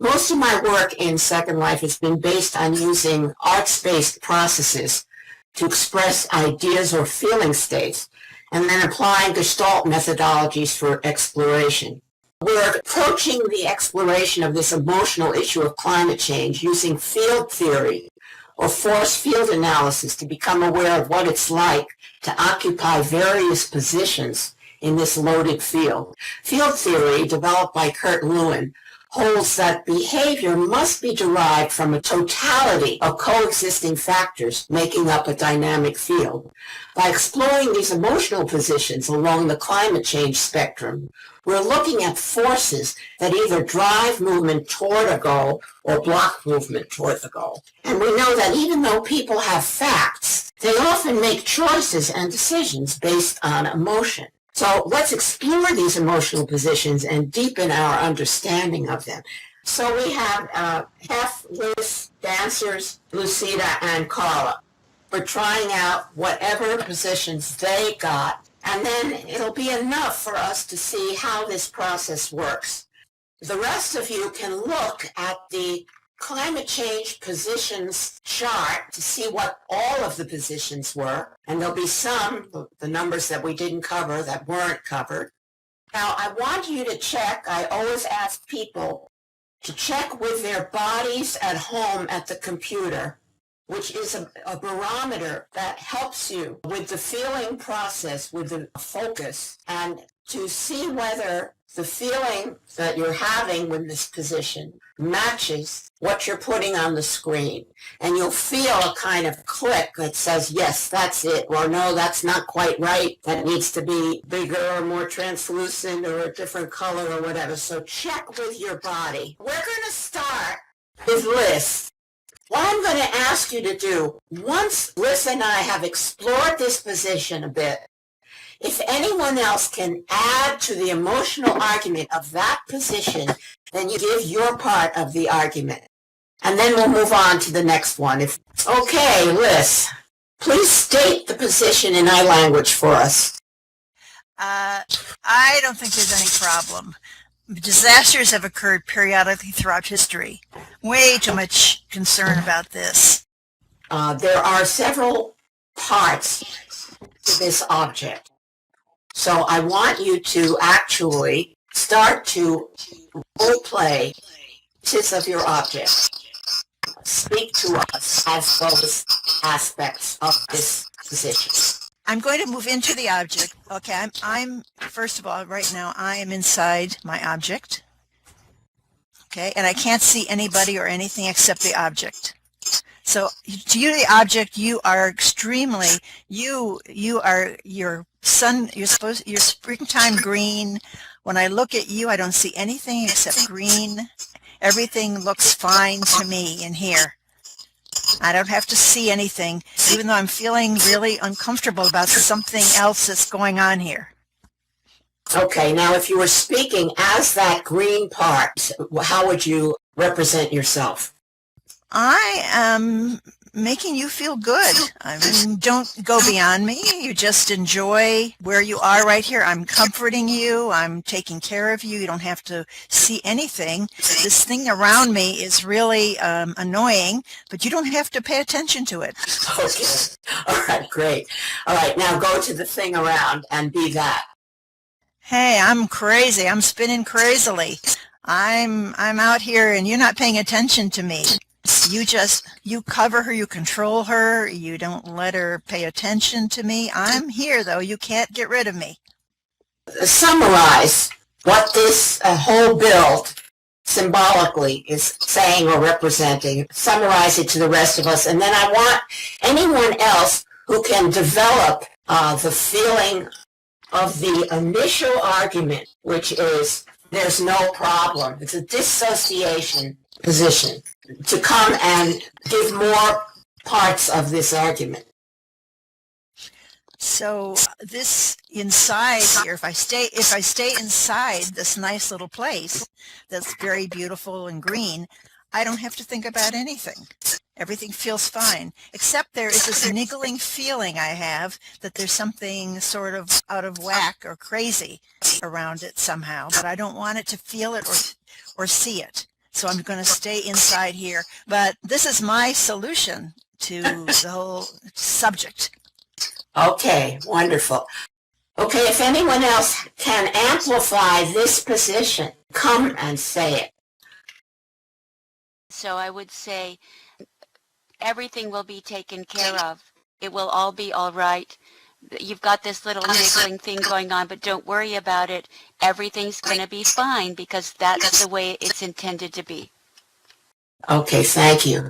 Most of my work in Second Life has been based on using arts-based processes to express ideas or feeling states, and then applying Gestalt methodologies for exploration. We're approaching the exploration of this emotional issue of climate change using field theory or force field analysis to become aware of what it's like to occupy various positions in this loaded field. Field theory, developed by Kurt Lewin, holds that behavior must be derived from a totality of coexisting factors making up a dynamic field. By exploring these emotional positions along the climate change spectrum, we're looking at forces that either drive movement toward a goal or block movement toward the goal. And we know that even though people have facts, they often make choices and decisions based on emotion. So let's explore these emotional positions and deepen our understanding of them. So we have Hef, Liz, dancers, Lucida, and Carla. We're trying out whatever positions they got, and then it'll be enough for us to see how this process works. The rest of you can look at the climate change positions chart to see what all of the positions were, and there'll be some, the numbers that we didn't cover, that weren't covered. Now, I want you to check, I always ask people to check with their bodies at home at the computer, which is a barometer that helps you with the feeling process, with the focus, and to see whether the feeling that you're having with this position matches what you're putting on the screen. And you'll feel a kind of click that says, yes, that's it, or no, that's not quite right. That needs to be bigger or more translucent or a different color or whatever. So check with your body. We're going to start with Liz. What I'm going to ask you to do, once Liz and I have explored this position a bit, if anyone else can add to the emotional argument of that position, then you give your part of the argument. And then we'll move on to the next one. Okay, Liz, please state the position in our language for us. I don't think there's any problem. Disasters have occurred periodically throughout history. Way too much concern about this. There are several parts to this object. So I want you to actually start to role-play pieces of your object. Speak to us as those aspects of this position. I'm going to move into the object. Okay, I'm first of all, right now, I am inside my object. Okay, and I can't see anybody or anything except the object. So to you, the object, you are extremely, you are your sun, your springtime green. When I look at you, I don't see anything except green. Everything looks fine to me in here. I don't have to see anything, even though I'm feeling really uncomfortable about something else that's going on here. Okay, now if you were speaking as that green part, how would you represent yourself? I am making you feel good. I mean, don't go beyond me. You just enjoy where you are right here. I'm comforting you. I'm taking care of you. You don't have to see anything. This thing around me is really annoying, but you don't have to pay attention to it. Okay. All right, great. All right, now go to the thing around and be that. Hey, I'm crazy. I'm spinning crazily. I'm out here and you're not paying attention to me. You cover her, you control her, you don't let her pay attention to me. I'm here, though. You can't get rid of me. Summarize what this whole build symbolically is saying or representing. Summarize it to the rest of us. And then I want anyone else who can develop the feeling of the initial argument, which is there's no problem. It's a dissociation position, to come and give more parts of this argument. So this inside here, if I stay inside this nice little place that's very beautiful and green, I don't have to think about anything. Everything feels fine, except there is this niggling feeling I have that there's something sort of out of whack or crazy around it somehow, but I don't want it to feel it or see it. So I'm going to stay inside here. But this is my solution to the whole subject. Okay, wonderful. Okay, if anyone else can amplify this position, come and say it. So I would say everything will be taken care of. It will all be all right. You've got this little niggling thing going on, but don't worry about it. Everything's going to be fine because that's the way it's intended to be. Okay, thank you.